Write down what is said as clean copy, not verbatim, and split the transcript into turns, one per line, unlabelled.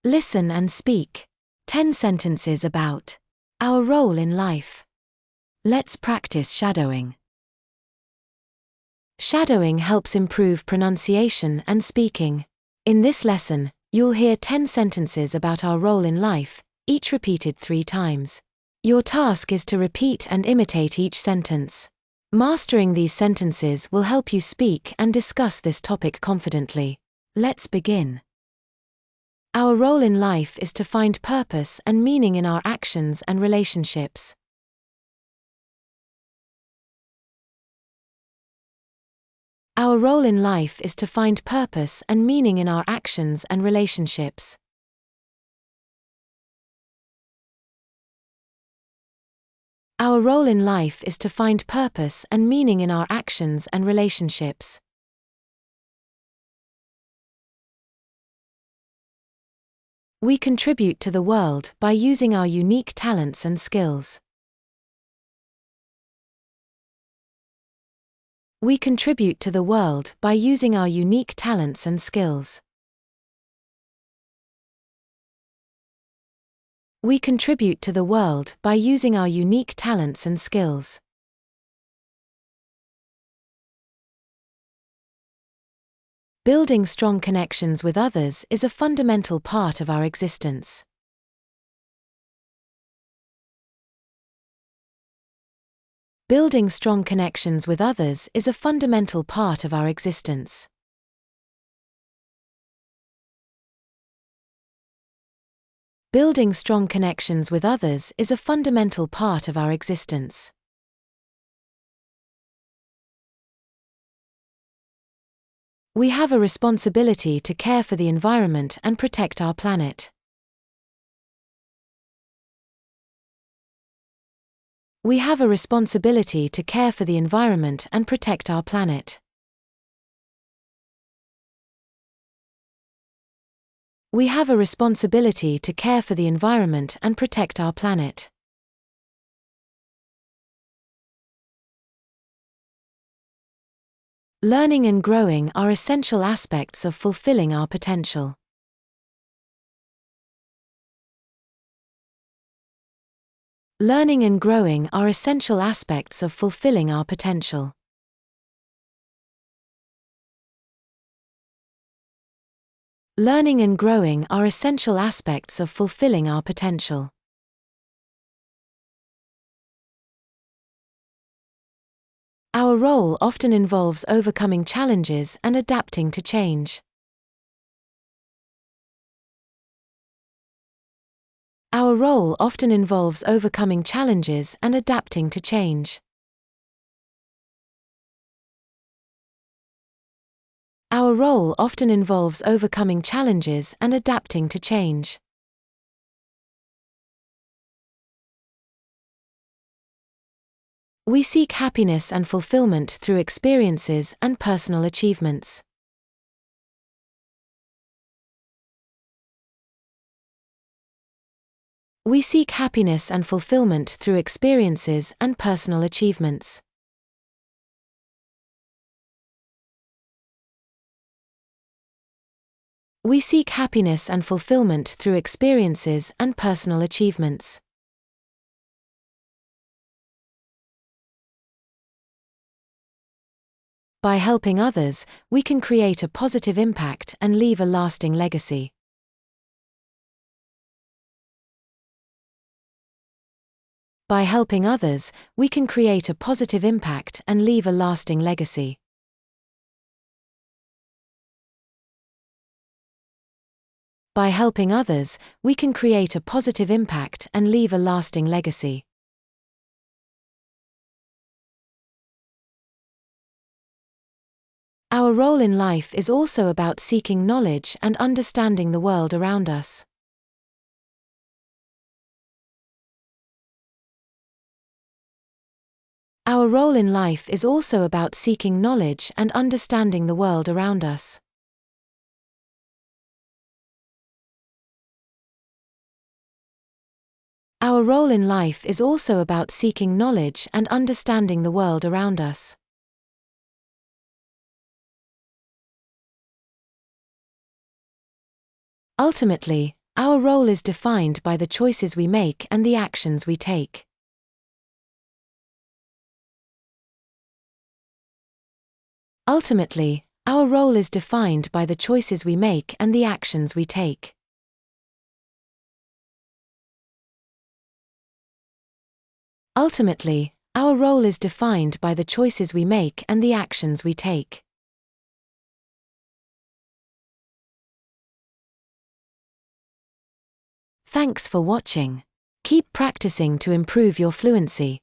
Listen and speak. 10 sentences about our role in life. Let's practice shadowing. Shadowing helps improve pronunciation and speaking. In this lesson, you'll hear 10 sentences about our role in life, each repeated 3 times. Your task is to repeat and imitate each sentence. Mastering these sentences will help you speak and discuss this topic confidently. Let's begin. Our role in life is to find purpose and meaning in our actions and relationships. Our role in life is to find purpose and meaning in our actions and relationships. Our role in life is to find purpose and meaning in our actions and relationships. We contribute to the world by using our unique talents and skills. We contribute to the world by using our unique talents and skills. We contribute to the world by using our unique talents and skills. Building strong connections with others is a fundamental part of our existence. Building strong connections with others is a fundamental part of our existence. Building strong connections with others is a fundamental part of our existence. We have a responsibility to care for the environment and protect our planet. We have a responsibility to care for the environment and protect our planet. We have a responsibility to care for the environment and protect our planet. Learning and growing are essential aspects of fulfilling our potential. Learning and growing are essential aspects of fulfilling our potential. Learning and growing are essential aspects of fulfilling our potential. Our role often involves overcoming challenges and adapting to change. Our role often involves overcoming challenges and adapting to change. Our role often involves overcoming challenges and adapting to change. We seek happiness and fulfillment through experiences and personal achievements. We seek happiness and fulfillment through experiences and personal achievements. We seek happiness and fulfillment through experiences and personal achievements. By helping others, we can create a positive impact and leave a lasting legacy. By helping others, we can create a positive impact and leave a lasting legacy. By helping others, we can create a positive impact and leave a lasting legacy. Our role in life is also about seeking knowledge and understanding the world around us. Our role in life is also about seeking knowledge and understanding the world around us. Our role in life is also about seeking knowledge and understanding the world around us. Ultimately, our role is defined by the choices we make and the actions we take. Ultimately, our role is defined by the choices we make and the actions we take. Ultimately, our role is defined by the choices we make and the actions we take. Thanks for watching. Keep practicing to improve your fluency.